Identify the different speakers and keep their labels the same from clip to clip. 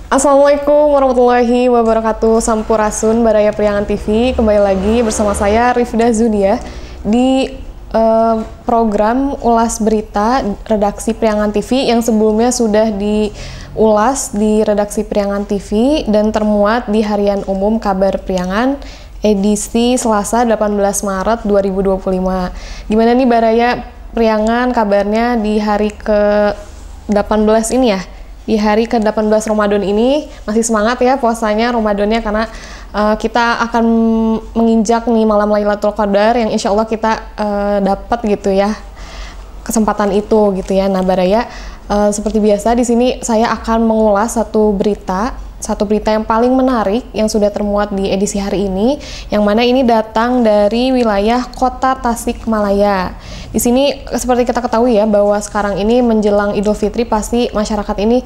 Speaker 1: Assalamualaikum warahmatullahi wabarakatuh. Sampurasun Baraya Priangan TV. Kembali lagi bersama saya Rifda Zunia di program Ulas Berita Redaksi Priangan TV yang sebelumnya sudah diulas di Redaksi Priangan TV dan termuat di Harian Umum Kabar Priangan edisi Selasa 18 Maret 2025. Gimana nih Baraya Priangan kabarnya di hari ke-18 ini ya? Di hari ke-18 Ramadan ini masih semangat ya puasanya Ramadannya karena kita akan menginjak nih malam Lailatul Qadar yang insya Allah kita dapat gitu ya kesempatan itu gitu ya. Nah Baraya, seperti biasa di sini saya akan mengulas satu berita yang paling menarik yang sudah termuat di edisi hari ini, yang mana ini datang dari wilayah Kota Tasikmalaya. Di sini seperti kita ketahui ya bahwa sekarang ini menjelang Idul Fitri pasti masyarakat ini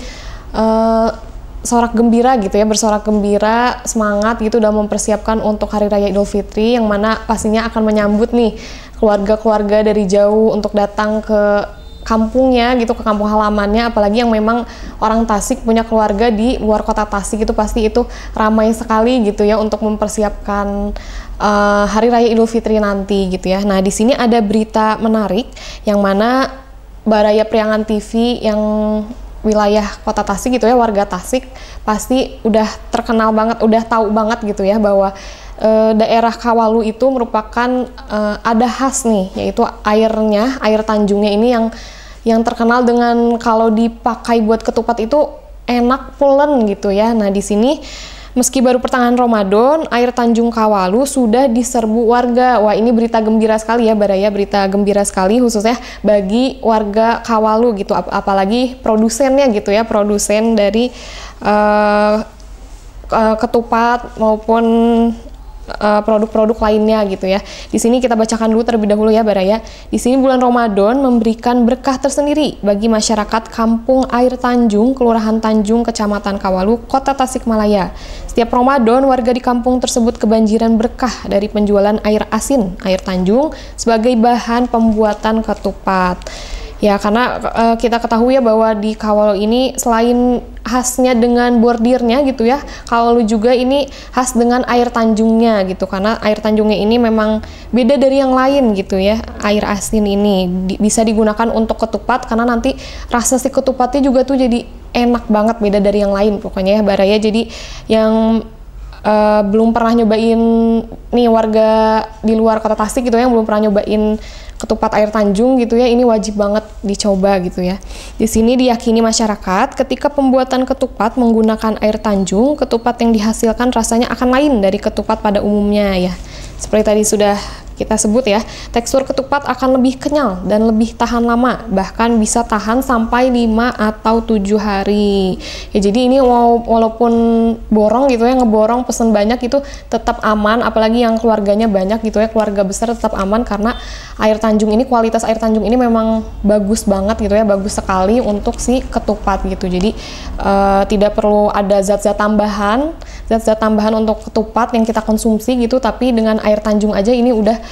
Speaker 1: sorak gembira gitu ya, bersorak gembira, semangat gitu udah mempersiapkan untuk Hari Raya Idul Fitri, yang mana pastinya akan menyambut nih keluarga-keluarga dari jauh untuk datang ke kampungnya gitu, ke kampung halamannya, apalagi yang memang orang Tasik punya keluarga di luar kota Tasik itu pasti itu ramai sekali gitu ya untuk mempersiapkan Hari Raya Idul Fitri nanti gitu ya. Nah di sini ada berita menarik yang mana Baraya Priangan TV yang wilayah kota Tasik gitu ya, warga Tasik pasti udah terkenal banget, udah tahu banget gitu ya bahwa daerah Kawalu itu merupakan ada khas nih, yaitu air tanjungnya ini yang terkenal dengan kalau dipakai buat ketupat itu enak pulen gitu ya. Nah di sini meski baru pertengahan Ramadan, air Tanjung Kawalu sudah diserbu warga. Wah ini berita gembira sekali ya Baraya, berita gembira sekali khususnya bagi warga Kawalu gitu, apalagi produsennya gitu ya, produsen dari ketupat maupun produk-produk lainnya gitu ya. Di sini kita bacakan dulu terlebih dahulu ya Baraya. Di sini bulan Ramadan memberikan berkah tersendiri bagi masyarakat Kampung Air Tanjung, Kelurahan Tanjung, Kecamatan Kawalu, Kota Tasikmalaya. Setiap Ramadan warga di kampung tersebut kebanjiran berkah dari penjualan air asin, air Tanjung sebagai bahan pembuatan ketupat. Ya karena kita ketahui ya bahwa di Kawalu ini selain khasnya dengan bordirnya gitu ya, Kawalu juga ini khas dengan air tanjungnya gitu, karena air tanjungnya ini memang beda dari yang lain gitu ya. Air asin ini bisa digunakan untuk ketupat karena nanti rasa si ketupatnya juga tuh jadi enak banget, beda dari yang lain pokoknya ya Baraya. Jadi yang belum pernah nyobain nih warga di luar kota Tasik gitu ya, yang belum pernah nyobain ketupat air Tanjung gitu ya, ini wajib banget dicoba gitu ya. Di sini diyakini masyarakat ketika pembuatan ketupat menggunakan air Tanjung, ketupat yang dihasilkan rasanya akan lain dari ketupat pada umumnya ya. Seperti tadi sudah kita sebut ya, tekstur ketupat akan lebih kenyal dan lebih tahan lama, bahkan bisa tahan sampai 5 atau 7 hari. Ya jadi ini walaupun borong gitu ya, ngeborong pesen banyak itu tetap aman, apalagi yang keluarganya banyak gitu ya, keluarga besar tetap aman karena air Tanjung ini, kualitas air Tanjung ini memang bagus banget gitu ya, bagus sekali untuk si ketupat gitu. Jadi tidak perlu ada zat-zat tambahan untuk ketupat yang kita konsumsi gitu, tapi dengan air Tanjung aja ini udah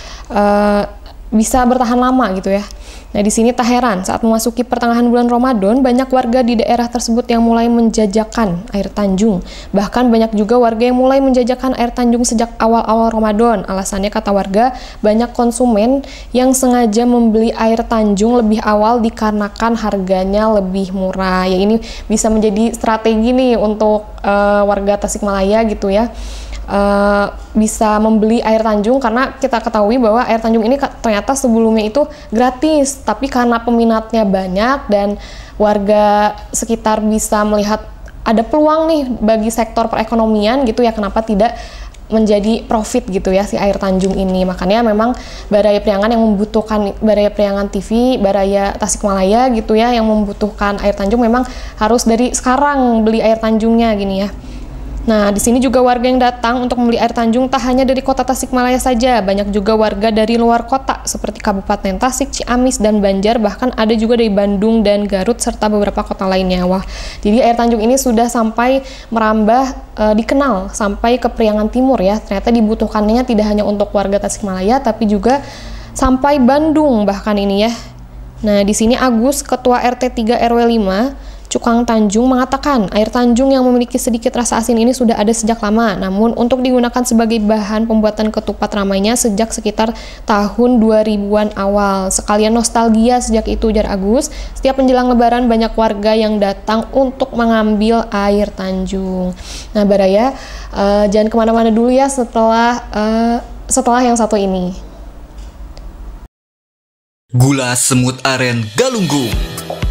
Speaker 1: bisa bertahan lama gitu ya. Nah di sini tak heran saat memasuki pertengahan bulan Ramadan banyak warga di daerah tersebut yang mulai menjajakan air Tanjung. Bahkan banyak juga warga yang mulai menjajakan air Tanjung sejak awal-awal Ramadan. Alasannya kata warga, banyak konsumen yang sengaja membeli air Tanjung lebih awal dikarenakan harganya lebih murah. Ya ini bisa menjadi strategi nih untuk warga Tasikmalaya gitu ya. Bisa membeli air Tanjung karena kita ketahui bahwa air Tanjung ini ternyata sebelumnya itu gratis, tapi karena peminatnya banyak dan warga sekitar bisa melihat ada peluang nih bagi sektor perekonomian gitu ya, kenapa tidak menjadi profit gitu ya si air Tanjung ini. Makanya memang Baraya Priangan yang membutuhkan, Baraya Priangan TV, Baraya Tasikmalaya gitu ya, yang membutuhkan air Tanjung memang harus dari sekarang beli air Tanjungnya gini ya. Nah, di sini juga warga yang datang untuk membeli air Tanjung tak hanya dari kota Tasikmalaya saja, banyak juga warga dari luar kota seperti Kabupaten Tasik, Ciamis, dan Banjar, bahkan ada juga dari Bandung dan Garut serta beberapa kota lainnya. Wah, jadi air Tanjung ini sudah sampai merambah, dikenal sampai ke Priangan Timur ya. Ternyata dibutuhkannya tidak hanya untuk warga Tasikmalaya, tapi juga sampai Bandung bahkan ini ya. Nah, di sini Agus, Ketua RT 3 RW 5 Cukang Tanjung mengatakan air Tanjung yang memiliki sedikit rasa asin ini sudah ada sejak lama, namun untuk digunakan sebagai bahan pembuatan ketupat ramainya sejak sekitar tahun 2000-an awal. Sekalian nostalgia sejak itu, ujar Agus. Setiap menjelang lebaran banyak warga yang datang untuk mengambil air Tanjung. Nah Baraya, jangan kemana-mana dulu ya setelah yang satu ini.
Speaker 2: Gula semut aren galunggung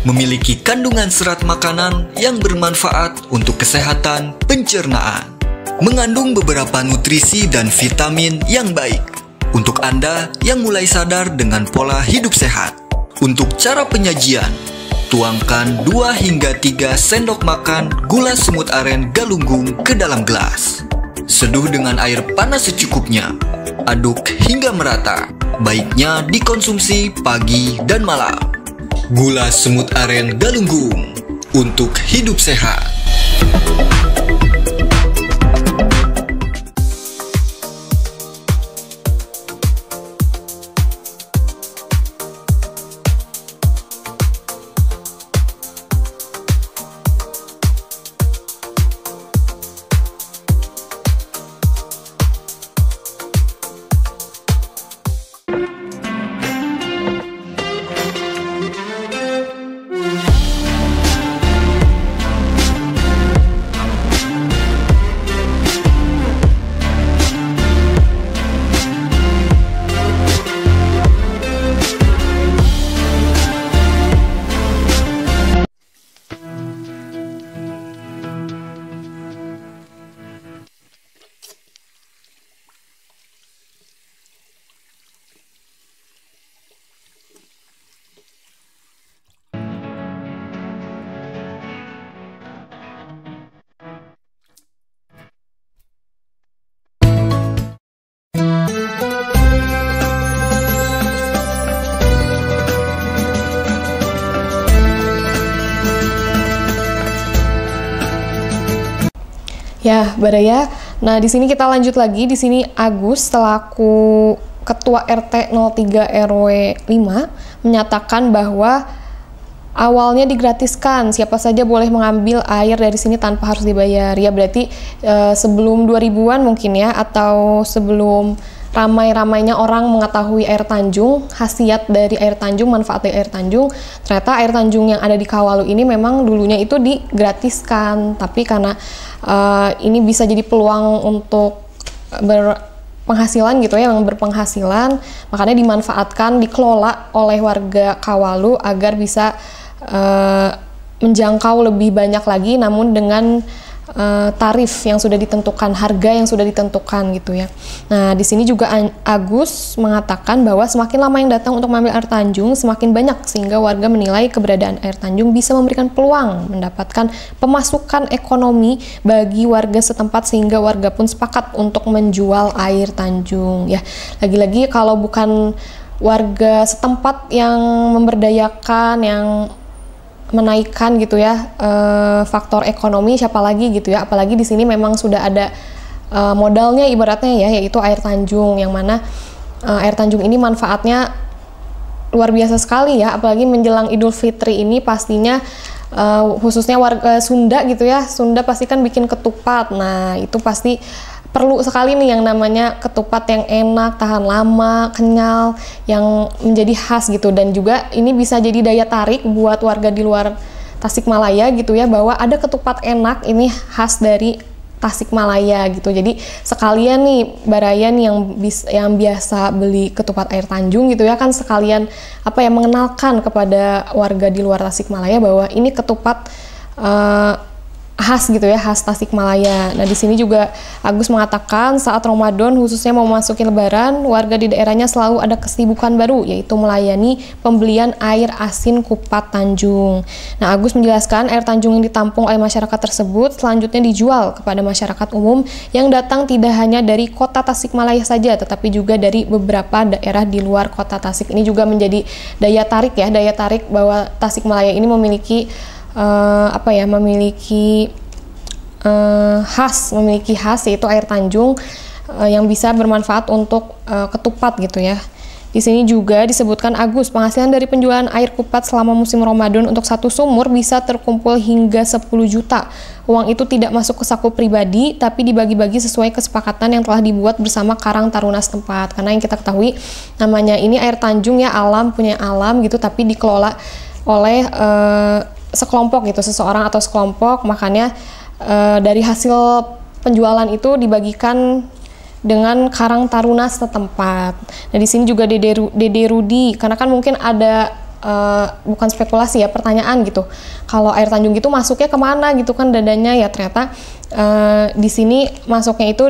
Speaker 2: memiliki kandungan serat makanan yang bermanfaat untuk kesehatan pencernaan. Mengandung beberapa nutrisi dan vitamin yang baik untuk Anda yang mulai sadar dengan pola hidup sehat. Untuk cara penyajian, tuangkan 2 hingga 3 sendok makan gula semut aren galunggung ke dalam gelas. Seduh dengan air panas secukupnya. Aduk hingga merata. Baiknya dikonsumsi pagi dan malam. Gula semut aren galunggung untuk hidup sehat.
Speaker 1: Ya, Baraya. Nah, di sini kita lanjut lagi. Di sini Agus selaku Ketua RT 03 RW 5 menyatakan bahwa awalnya digratiskan, siapa saja boleh mengambil air dari sini tanpa harus dibayar. Ya, berarti sebelum 2000-an mungkin ya, atau sebelum ramai-ramainya orang mengetahui air Tanjung, khasiat dari air Tanjung, manfaat dari air Tanjung, ternyata air Tanjung yang ada di Kawalu ini memang dulunya itu digratiskan, tapi karena ini bisa jadi peluang untuk berpenghasilan gitu ya, yang berpenghasilan, makanya dimanfaatkan, dikelola oleh warga Kawalu agar bisa menjangkau lebih banyak lagi, namun dengan tarif yang sudah ditentukan, harga yang sudah ditentukan gitu ya. Nah, di sini juga Agus mengatakan bahwa semakin lama yang datang untuk mengambil air Tanjung, semakin banyak, sehingga warga menilai keberadaan air Tanjung bisa memberikan peluang mendapatkan pemasukan ekonomi bagi warga setempat, sehingga warga pun sepakat untuk menjual air Tanjung ya. Lagi-lagi kalau bukan warga setempat yang memberdayakan, yang menaikkan gitu ya faktor ekonomi, siapa lagi gitu ya, apalagi di sini memang sudah ada modalnya ibaratnya ya, yaitu air Tanjung, yang mana air Tanjung ini manfaatnya luar biasa sekali ya, apalagi menjelang Idul Fitri ini pastinya khususnya warga Sunda gitu ya, Sunda pasti kan bikin ketupat. Nah, itu pasti perlu sekali nih yang namanya ketupat yang enak, tahan lama, kenyal, yang menjadi khas gitu. Dan juga ini bisa jadi daya tarik buat warga di luar Tasikmalaya gitu ya, bahwa ada ketupat enak ini khas dari Tasikmalaya gitu. Jadi sekalian nih Baraya nih yang biasa beli ketupat air Tanjung gitu ya, kan sekalian apa ya, mengenalkan kepada warga di luar Tasikmalaya bahwa ini ketupat khas gitu ya, khas Tasikmalaya. Nah, di sini juga Agus mengatakan saat Ramadan khususnya mau memasuki Lebaran, warga di daerahnya selalu ada kesibukan baru, yaitu melayani pembelian air asin Kupat Tanjung. Nah, Agus menjelaskan air Tanjung yang ditampung oleh masyarakat tersebut selanjutnya dijual kepada masyarakat umum yang datang tidak hanya dari kota Tasikmalaya saja, tetapi juga dari beberapa daerah di luar kota Tasik. Ini juga menjadi daya tarik ya, daya tarik bahwa Tasikmalaya ini memiliki memiliki khas yaitu air Tanjung yang bisa bermanfaat untuk ketupat gitu ya. Di sini juga disebutkan Agus, penghasilan dari penjualan air kupat selama musim Ramadan untuk satu sumur bisa terkumpul hingga 10 juta. Uang itu tidak masuk ke saku pribadi, tapi dibagi-bagi sesuai kesepakatan yang telah dibuat bersama Karang Taruna setempat. Karena yang kita ketahui, namanya ini air Tanjung ya, alam, punya alam gitu, tapi dikelola oleh sekelompok gitu, seseorang atau sekelompok, makanya dari hasil penjualan itu dibagikan dengan Karang Taruna setempat. Nah, di sini juga Dede Rudi, karena kan mungkin ada bukan spekulasi ya, pertanyaan gitu. Kalau air Tanjung gitu masuknya kemana gitu kan dadanya ya, ternyata di sini masuknya itu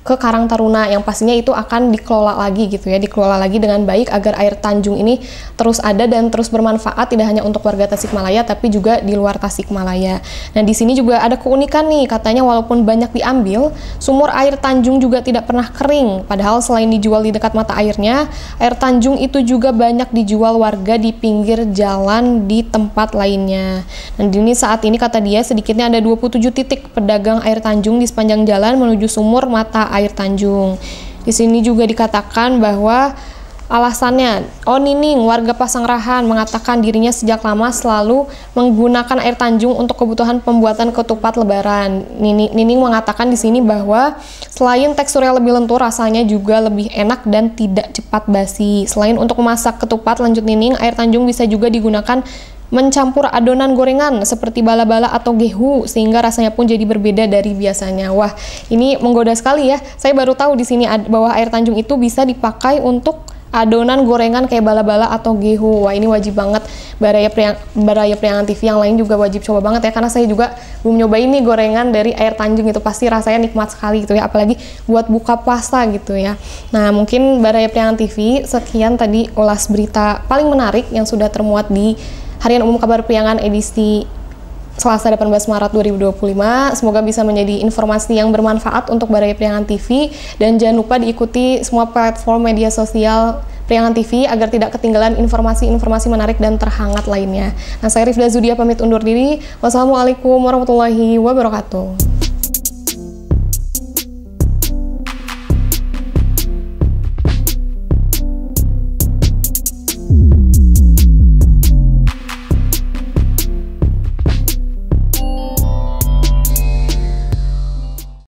Speaker 1: ke Karang Taruna yang pastinya itu akan dikelola lagi gitu ya, dikelola lagi dengan baik agar air Tanjung ini terus ada dan terus bermanfaat tidak hanya untuk warga Tasikmalaya tapi juga di luar Tasikmalaya. Nah, di sini juga ada keunikan nih, katanya walaupun banyak diambil, sumur air Tanjung juga tidak pernah kering. Padahal selain dijual di dekat mata airnya, air Tanjung itu juga banyak dijual warga di pinggir jalan di tempat lainnya. Dan ini saat ini kata dia sedikitnya ada 27 titik pedagang air Tanjung di sepanjang jalan menuju sumur mata air Tanjung. Di sini juga dikatakan bahwa alasannya, Nining, warga Pasangrahan, mengatakan dirinya sejak lama selalu menggunakan air Tanjung untuk kebutuhan pembuatan ketupat lebaran. Nining mengatakan di sini bahwa selain teksturnya lebih lentur, rasanya juga lebih enak dan tidak cepat basi. Selain untuk memasak ketupat, lanjut Nining, air Tanjung bisa juga digunakan mencampur adonan gorengan seperti bala-bala atau gehu sehingga rasanya pun jadi berbeda dari biasanya. Wah, ini menggoda sekali ya. Saya baru tahu di sini bahwa air Tanjung itu bisa dipakai untuk adonan gorengan kayak bala-bala atau gehu. Wah, ini wajib banget. Baraya Priangan TV yang lain juga wajib coba banget ya, karena saya juga belum nyobain nih gorengan dari air Tanjung, itu pasti rasanya nikmat sekali gitu ya, apalagi buat buka puasa gitu ya. Nah, mungkin Baraya Priangan TV, sekian tadi ulas berita paling menarik yang sudah termuat di Harian Umum Kabar Priangan edisi Selasa 18 Maret 2025. Semoga bisa menjadi informasi yang bermanfaat untuk Baraya Priangan TV, dan jangan lupa diikuti semua platform media sosial Priangan TV agar tidak ketinggalan informasi-informasi menarik dan terhangat lainnya. Nah, saya Rifda Zudia pamit undur diri. Wassalamualaikum warahmatullahi wabarakatuh.